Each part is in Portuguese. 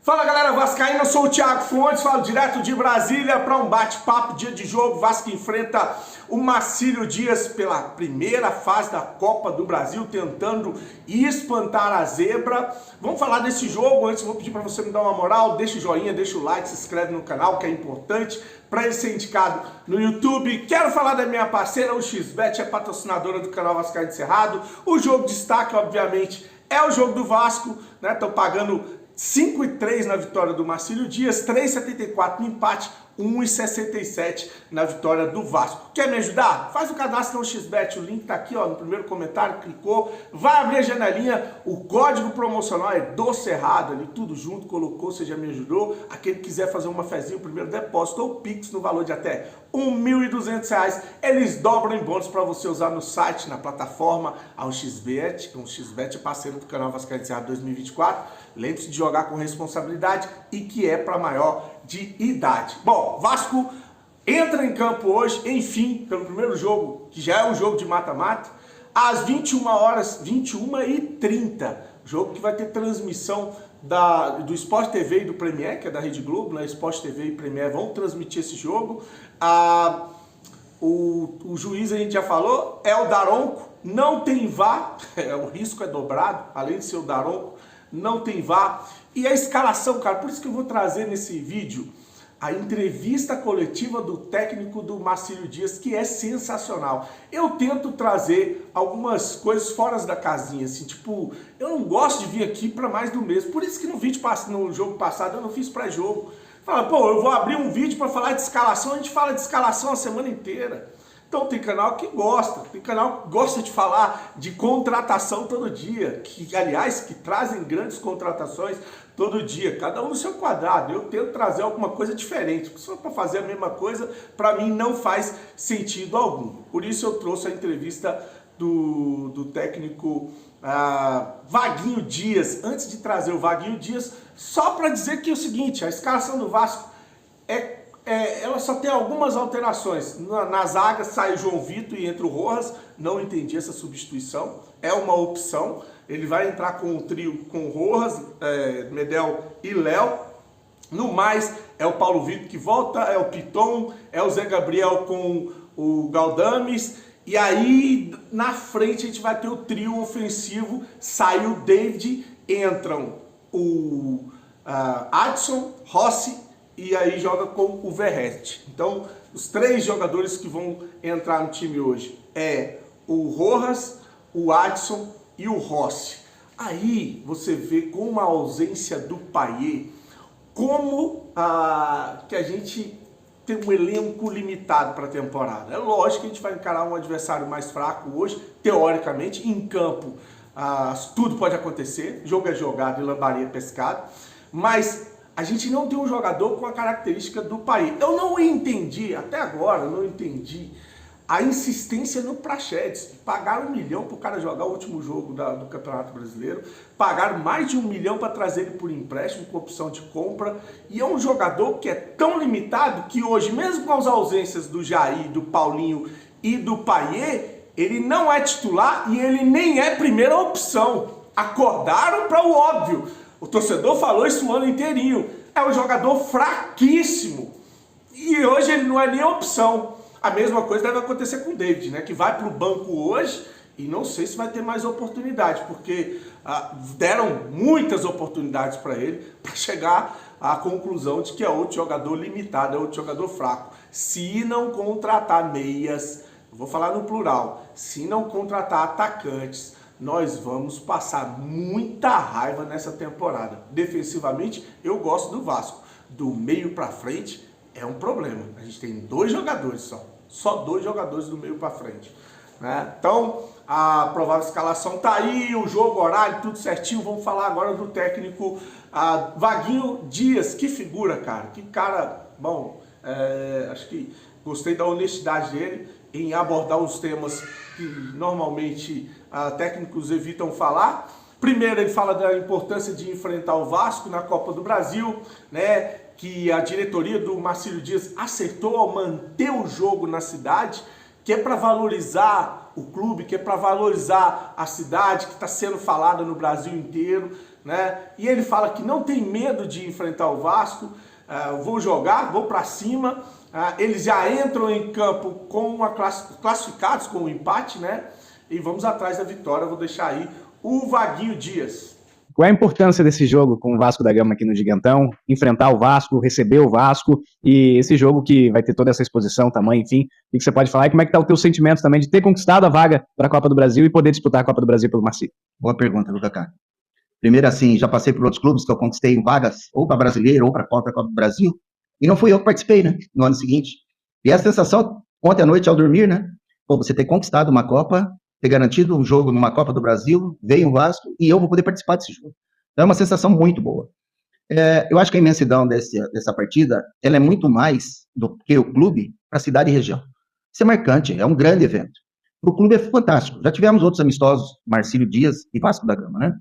Fala galera vascaína, eu sou o Thiago Fontes, falo direto de Brasília para um bate-papo, dia de jogo. Vasco enfrenta o Marcílio Dias pela primeira fase da Copa do Brasil, tentando espantar a zebra. Vamos falar desse jogo. Antes vou pedir para você me dar uma moral, deixa o joinha, deixa o like, se inscreve no canal, que é importante para ele ser indicado no YouTube. Quero falar da minha parceira, o XBET, é patrocinadora do canal Vascaíno Cerrado. O jogo de destaque, obviamente, é o jogo do Vasco, né? Estão pagando 5,3 na vitória do Marcílio Dias, 3,74 no empate, 1,67 na vitória do Vasco. Quer me ajudar? Faz o cadastro no XBET, o link tá aqui ó, no primeiro comentário, clicou, vai abrir a janelinha, o código promocional é do Cerrado, ali tudo junto, colocou, você já me ajudou. Aquele que quiser fazer uma fezinha, o primeiro depósito ou Pix no valor de até R$ 1.200, eles dobram em bônus para você usar no site, na plataforma, ao XBET. O XBET é parceiro do canal Vascaíno Cerrado 2024. Lembre-se de jogar com responsabilidade e que é para maior de idade. Bom, Vasco entra em campo hoje, enfim, pelo primeiro jogo, que já é um jogo de mata-mata, às 21 horas, 21h30. Jogo que vai ter transmissão do Sport TV e do Premier, que é da Rede Globo, né? Sport TV e Premier vão transmitir esse jogo. O juiz, a gente já falou, é o Daronco, não tem VAR, o risco é dobrado, além de ser o Daronco, não tem VAR. E a escalação, cara, por isso que eu vou trazer nesse vídeo a entrevista coletiva do técnico do Marcílio Dias, que é sensacional. Eu tento trazer algumas coisas fora da casinha, assim, tipo, eu não gosto de vir aqui para mais do mesmo. Por isso que no jogo passado eu não fiz pré-jogo. Fala, pô, eu vou abrir um vídeo para falar de escalação, a gente fala de escalação a semana inteira. Então tem canal que gosta, tem canal que gosta de falar de contratação todo dia, que aliás, que trazem grandes contratações todo dia, cada um no seu quadrado. Eu tento trazer alguma coisa diferente, porque se for para fazer a mesma coisa, para mim não faz sentido algum. Por isso eu trouxe a entrevista do técnico Vaguinho Dias, antes de trazer o Vaguinho Dias, só para dizer que é o seguinte, a escalação do Vasco ela só tem algumas alterações. Na zaga sai João Vitor e entra o Rojas, não entendi essa substituição, é uma opção. Ele vai entrar com o trio com o Rojas, Medel e Léo. No mais, é o Paulo Vitor que volta, é o Piton, é o Zé Gabriel com o Galdames. E aí, na frente, a gente vai ter o trio ofensivo, sai o David, entram o Adson, Rossi, e aí joga com o Verratti. Então, os três jogadores que vão entrar no time hoje é o Rojas, o Adson e o Rossi. Aí você vê com a ausência do Payet, como que a gente tem um elenco limitado para a temporada. É lógico que a gente vai encarar um adversário mais fraco hoje, teoricamente, em campo tudo pode acontecer, jogo é jogado e lambaria é pescado, mas a gente não tem um jogador com a característica do Payet. Eu não entendi, até agora, eu não entendi a insistência no Praxedes. Pagaram 1 milhão para o cara jogar o último jogo do Campeonato Brasileiro, pagaram mais de 1 milhão para trazer ele por empréstimo, com opção de compra, e é um jogador que é tão limitado que hoje, mesmo com as ausências do Jair, do Paulinho e do Payet, ele não é titular e ele nem é primeira opção. Acordaram para o óbvio. O torcedor falou isso o ano inteirinho. É um jogador fraquíssimo. E hoje ele não é nem opção. A mesma coisa deve acontecer com o David, né? Que vai para o banco hoje e não sei se vai ter mais oportunidade, porque deram muitas oportunidades para ele para chegar à conclusão de que é outro jogador limitado, é outro jogador fraco. Se não contratar meias, vou falar no plural, se não contratar atacantes, nós vamos passar muita raiva nessa temporada. Defensivamente, eu gosto do Vasco. Do meio para frente é um problema. A gente tem 2 jogadores só 2 jogadores do meio para frente, né? Então, a provável escalação tá aí, o jogo, horário, tudo certinho. Vamos falar agora do técnico Vaguinho Dias. Que figura, cara. Que cara bom. Acho que gostei da honestidade dele em abordar os temas que normalmente técnicos evitam falar. Primeiro, ele fala da importância de enfrentar o Vasco na Copa do Brasil, né? Que a diretoria do Marcílio Dias acertou ao manter o jogo na cidade, que é para valorizar o clube, que é para valorizar a cidade, que está sendo falada no Brasil inteiro, né? E ele fala que não tem medo de enfrentar o Vasco, vou jogar, vou para cima. Eles já entram em campo classificados com o empate, né? E vamos atrás da vitória. Vou deixar aí o Vaguinho Dias. Qual é a importância desse jogo com o Vasco da Gama aqui no Gigantão? Enfrentar o Vasco, receber o Vasco e esse jogo que vai ter toda essa exposição, tamanho, enfim. O que você pode falar e como é que tá o teu sentimento também de ter conquistado a vaga para a Copa do Brasil e poder disputar a Copa do Brasil pelo Marcílio? Boa pergunta, Lucas. Primeiro, assim, já passei por outros clubes que eu conquistei vagas ou para Brasileiro ou para a Copa do Brasil e não fui eu que participei, né, no ano seguinte. E a sensação, ontem à noite ao dormir, né, você ter conquistado uma Copa, ter garantido um jogo numa Copa do Brasil, veio o Vasco e eu vou poder participar desse jogo. Então é uma sensação muito boa. Eu acho que a imensidão dessa partida, ela é muito mais do que o clube para a cidade e região. Isso é marcante, é um grande evento. O clube é fantástico. Já tivemos outros amistosos, Marcílio Dias e Vasco da Gama, né?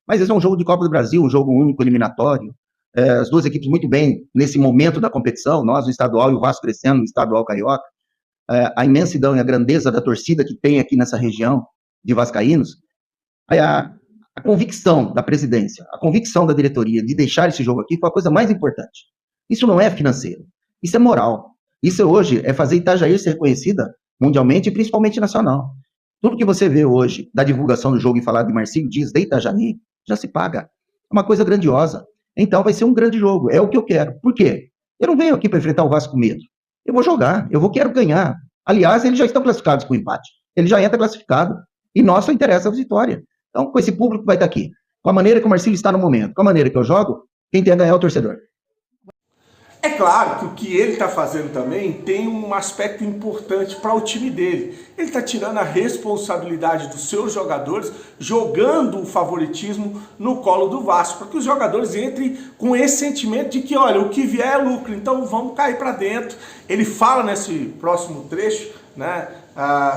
Mas esse é um jogo de Copa do Brasil, um jogo único, eliminatório. As duas equipes muito bem nesse momento da competição, nós no estadual e o Vasco crescendo no estadual carioca. A imensidão e a grandeza da torcida que tem aqui nessa região de vascaínos, a convicção da presidência, a convicção da diretoria de deixar esse jogo aqui foi a coisa mais importante. Isso não é financeiro, isso é moral. Isso hoje é fazer Itajaí ser reconhecida mundialmente e principalmente nacional. Tudo que você vê hoje da divulgação do jogo e falar de Marcílio Dias de Itajaí, já se paga. É uma coisa grandiosa. Então vai ser um grande jogo, é o que eu quero. Por quê? Eu não venho aqui para enfrentar o Vasco com medo. Eu vou jogar, quero ganhar. Aliás, eles já estão classificados com empate. Ele já entra classificado. E nós só interessa a vitória. Então, com esse público que vai estar aqui, com a maneira que o Marcílio está no momento, com a maneira que eu jogo, quem tem a ganhar é o torcedor. É claro que o que ele está fazendo também tem um aspecto importante para o time dele. Ele está tirando a responsabilidade dos seus jogadores, jogando o favoritismo no colo do Vasco, para que os jogadores entrem com esse sentimento de que, olha, o que vier é lucro, então vamos cair para dentro. Ele fala nesse próximo trecho, né,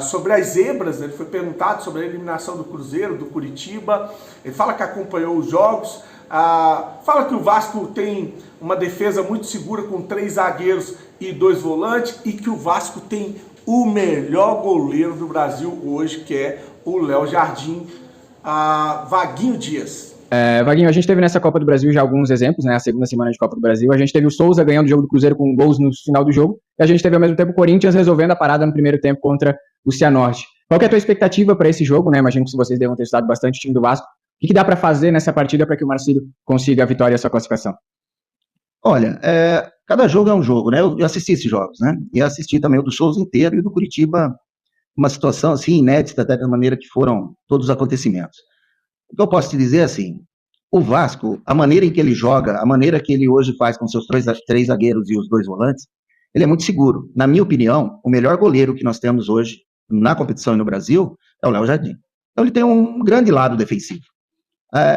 sobre as zebras. Ele foi perguntado sobre a eliminação do Cruzeiro, do Curitiba. Ele fala que acompanhou os jogos. Fala que o Vasco tem uma defesa muito segura com 3 zagueiros e 2 volantes e que o Vasco tem o melhor goleiro do Brasil hoje, que é o Léo Jardim. Vaguinho Dias. Vaguinho, a gente teve nessa Copa do Brasil já alguns exemplos, né? A segunda semana de Copa do Brasil. A gente teve o Souza ganhando o jogo do Cruzeiro com gols no final do jogo. E a gente teve ao mesmo tempo o Corinthians resolvendo a parada no primeiro tempo contra o Cianorte. Qual que é a tua expectativa para esse jogo, né? Imagino que vocês devam ter estudado bastante o time do Vasco. O que dá para fazer nessa partida para que o Marcílio consiga a vitória e a sua classificação? Olha, cada jogo é um jogo, né? Eu assisti esses jogos, né? E assisti também o do Souza inteiro e o do Curitiba, uma situação assim inédita, até da maneira que foram todos os acontecimentos. O que eu posso te dizer é assim, o Vasco, a maneira em que ele joga, a maneira que ele hoje faz com seus 3 zagueiros e os 2 volantes, ele é muito seguro. Na minha opinião, o melhor goleiro que nós temos hoje na competição e no Brasil é o Léo Jardim. Então ele tem um grande lado defensivo.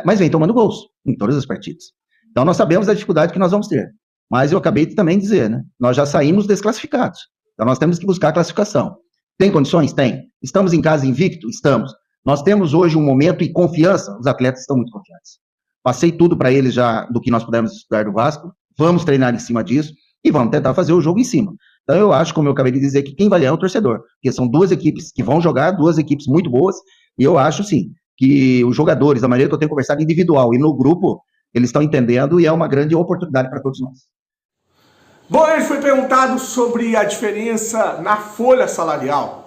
Mas vem tomando gols em todas as partidas. Então nós sabemos a dificuldade que nós vamos ter. Mas eu acabei de também dizer, né? Nós já saímos desclassificados. Então nós temos que buscar a classificação. Tem condições? Tem. Estamos em casa invicto? Estamos. Nós temos hoje um momento e confiança, os atletas estão muito confiantes. Passei tudo para eles já do que nós pudemos estudar do Vasco, vamos treinar em cima disso e vamos tentar fazer o jogo em cima. Então eu acho, como eu acabei de dizer, que quem vai ganhar é o torcedor, porque são 2 equipes que vão jogar, 2 equipes muito boas, e eu acho sim, que os jogadores, da maneira que eu tenho conversado individual e no grupo, eles estão entendendo e é uma grande oportunidade para todos nós. Bom, ele foi perguntado sobre a diferença na folha salarial.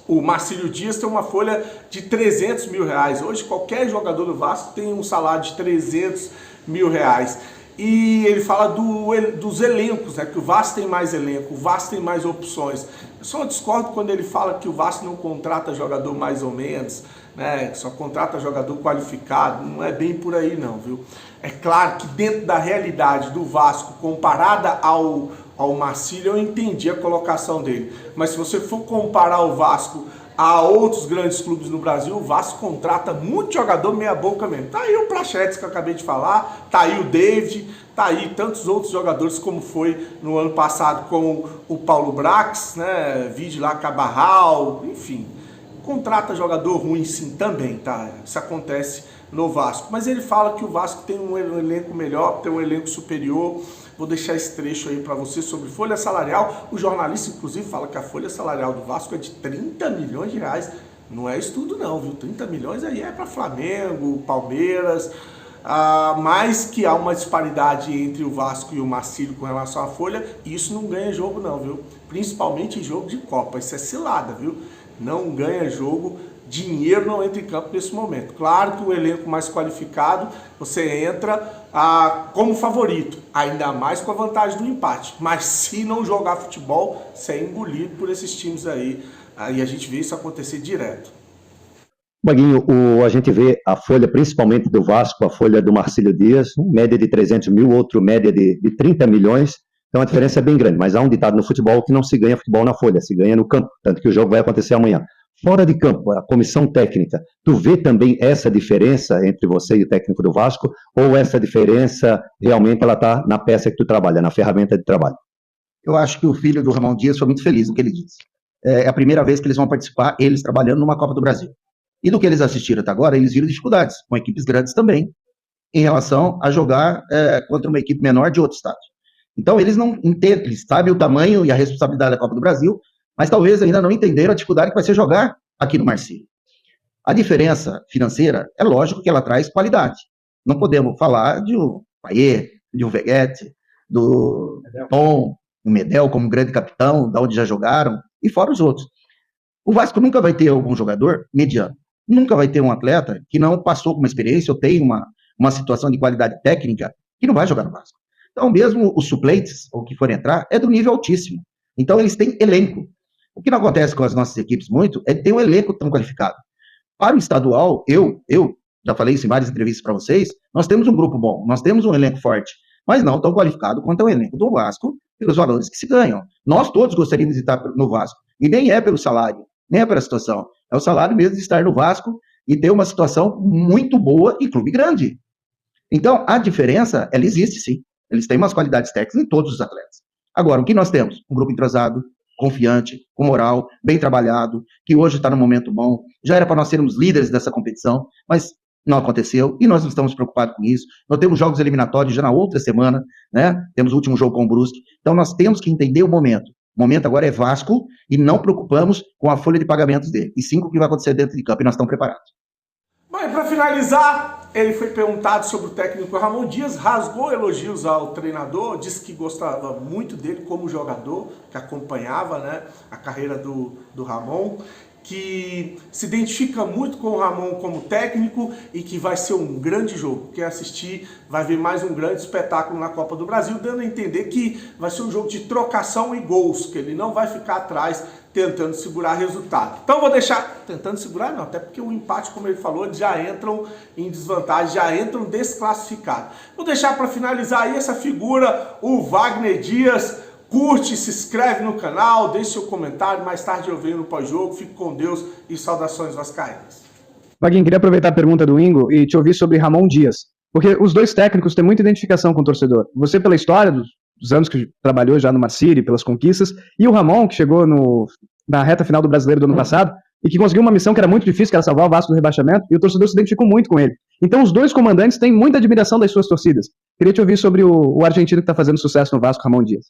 O Marcílio Dias tem uma folha de 300 mil reais. Hoje qualquer jogador do Vasco tem um salário de 300 mil reais. E ele fala dos elencos, né? Que o Vasco tem mais elenco, o Vasco tem mais opções. Eu só discordo quando ele fala que o Vasco não contrata jogador mais ou menos, né? Só contrata jogador qualificado. Não é bem por aí não, viu? É claro que dentro da realidade do Vasco, comparada ao Marcílio, eu entendi a colocação dele. Mas se você for comparar o Vasco a outros grandes clubes no Brasil, o Vasco contrata muito jogador meia boca mesmo. Tá aí o Prachetes que eu acabei de falar, tá aí o David, tá aí tantos outros jogadores como foi no ano passado com o Paulo Brax, né? Vídeo lá Cabarral, enfim. Contrata jogador ruim sim também, tá? Isso acontece no Vasco. Mas ele fala que o Vasco tem um elenco melhor, tem um elenco superior. Vou deixar esse trecho aí para você sobre folha salarial. O jornalista, inclusive, fala que a folha salarial do Vasco é de 30 milhões de reais. Não é isso tudo não, viu? 30 milhões aí é para Flamengo, Palmeiras. mas que há uma disparidade entre o Vasco e o Marcílio com relação à folha, isso não ganha jogo não, viu? Principalmente em jogo de Copa, isso é cilada, viu? Não ganha jogo, dinheiro não entra em campo nesse momento. Claro que o elenco mais qualificado, você entra como favorito, ainda mais com a vantagem do empate, mas se não jogar futebol, você é engolido por esses times aí a gente vê isso acontecer direto. Baguinho, a gente vê a folha, principalmente do Vasco, a folha do Marcílio Dias, média de 300 mil, outro média de 30 milhões, então a diferença é bem grande, mas há um ditado no futebol que não se ganha futebol na folha, se ganha no campo, tanto que o jogo vai acontecer amanhã. Fora de campo, a comissão técnica, tu vê também essa diferença entre você e o técnico do Vasco, ou essa diferença realmente ela está na peça que tu trabalha, na ferramenta de trabalho? Eu acho que o filho do Ramon Dias foi muito feliz no que ele disse. É a primeira vez que eles vão participar, eles trabalhando numa Copa do Brasil. E do que eles assistiram até agora, eles viram dificuldades, com equipes grandes também, em relação a jogar contra uma equipe menor de outro estado. Então, eles não entendem, eles sabem o tamanho e a responsabilidade da Copa do Brasil, mas talvez ainda não entenderam a dificuldade que vai ser jogar aqui no Marcílio. A diferença financeira, é lógico que ela traz qualidade. Não podemos falar de um Payet, de um Veguete, do Tom, do Medel como grande capitão, da onde já jogaram, e fora os outros. O Vasco nunca vai ter algum jogador mediano. Nunca vai ter um atleta que não passou com uma experiência ou tem uma situação de qualidade técnica que não vai jogar no Vasco. Então, mesmo os suplentes, ou que forem entrar, é do nível altíssimo. Então, eles têm elenco. O que não acontece com as nossas equipes muito é ter um elenco tão qualificado. Para o estadual, eu já falei isso em várias entrevistas para vocês, nós temos um grupo bom, nós temos um elenco forte, mas não tão qualificado quanto é o elenco do Vasco, pelos valores que se ganham. Nós todos gostaríamos de estar no Vasco, e nem é pelo salário, nem é pela situação, é o salário mesmo de estar no Vasco e ter uma situação muito boa em clube grande. Então, a diferença, ela existe sim. Eles têm umas qualidades técnicas em todos os atletas. Agora, o que nós temos? Um grupo entrosado, confiante, com moral, bem trabalhado, que hoje está num momento bom. Já era para nós sermos líderes dessa competição, mas não aconteceu e nós não estamos preocupados com isso. Nós temos jogos eliminatórios já na outra semana, né? Temos o último jogo com o Brusque. Então, nós temos que entender o momento. O momento agora é Vasco e não preocupamos com a folha de pagamentos dele, e sim com o que vai acontecer dentro de campo, e nós estamos preparados. Bom, e para finalizar, ele foi perguntado sobre o técnico Ramon Dias, rasgou elogios ao treinador, disse que gostava muito dele como jogador, que acompanhava, né, a carreira do Ramon, que se identifica muito com o Ramon como técnico e que vai ser um grande jogo. Quem assistir vai ver mais um grande espetáculo na Copa do Brasil, dando a entender que vai ser um jogo de trocação e gols, que ele não vai ficar atrás tentando segurar resultado. Então vou deixar, tentando segurar não, até porque o empate, como ele falou, eles já entram em desvantagem, já entram desclassificados. Vou deixar para finalizar aí essa figura, o Wagner Dias. Curte, se inscreve no canal, deixe seu comentário, mais tarde eu venho no pós-jogo, fique com Deus e saudações vascaínas. Vaguinho, queria aproveitar a pergunta do Ingo e te ouvir sobre Ramon Dias, porque os dois técnicos têm muita identificação com o torcedor. Você pela história dos anos que trabalhou já no Marcílio, pelas conquistas, e o Ramon, que chegou na reta final do Brasileiro do ano passado, e que conseguiu uma missão que era muito difícil, que era salvar o Vasco do rebaixamento, e o torcedor se identificou muito com ele. Então os dois comandantes têm muita admiração das suas torcidas. Queria te ouvir sobre o argentino que está fazendo sucesso no Vasco, Ramon Dias.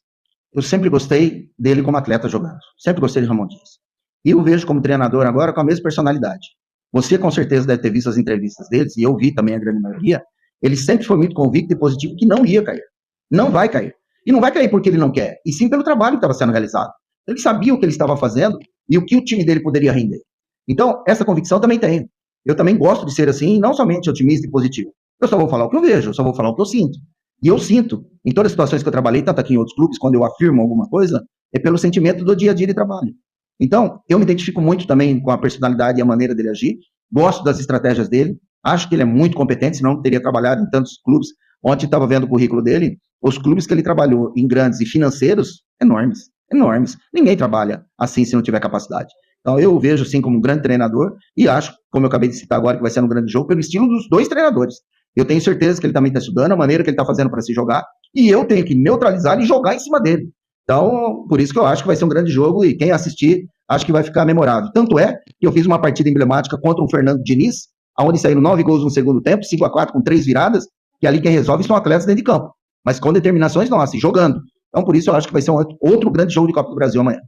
Eu sempre gostei dele como atleta jogando. Sempre gostei de Ramon Dias. E eu vejo como treinador agora com a mesma personalidade. Você com certeza deve ter visto as entrevistas deles, e eu vi também a grande maioria. Ele sempre foi muito convicto e positivo que não ia cair. Não vai cair. E não vai cair porque ele não quer, e sim pelo trabalho que estava sendo realizado. Ele sabia o que ele estava fazendo e o que o time dele poderia render. Então, essa convicção também tenho. Eu também gosto de ser assim, não somente otimista e positivo. Eu só vou falar o que eu vejo, eu só vou falar o que eu sinto. E eu sinto, em todas as situações que eu trabalhei, tanto aqui em outros clubes, quando eu afirmo alguma coisa, é pelo sentimento do dia a dia de trabalho. Então, eu me identifico muito também com a personalidade e a maneira dele agir, gosto das estratégias dele, acho que ele é muito competente, senão não teria trabalhado em tantos clubes. Ontem estava vendo o currículo dele, os clubes que ele trabalhou em grandes e financeiros, enormes, enormes. Ninguém trabalha assim se não tiver capacidade. Então, eu vejo assim como um grande treinador e acho, como eu acabei de citar agora, que vai ser um grande jogo, pelo estilo dos dois treinadores. Eu tenho certeza que ele também está estudando a maneira que ele está fazendo para se jogar, e eu tenho que neutralizar e jogar em cima dele. Então, por isso que eu acho que vai ser um grande jogo, e quem assistir, acho que vai ficar memorável. Tanto é que eu fiz uma partida emblemática contra o Fernando Diniz, onde saíram 9 gols no segundo tempo, 5-4 com 3 viradas, e ali quem resolve são atletas dentro de campo, mas com determinações nossas, jogando. Então, por isso eu acho que vai ser um outro grande jogo de Copa do Brasil amanhã.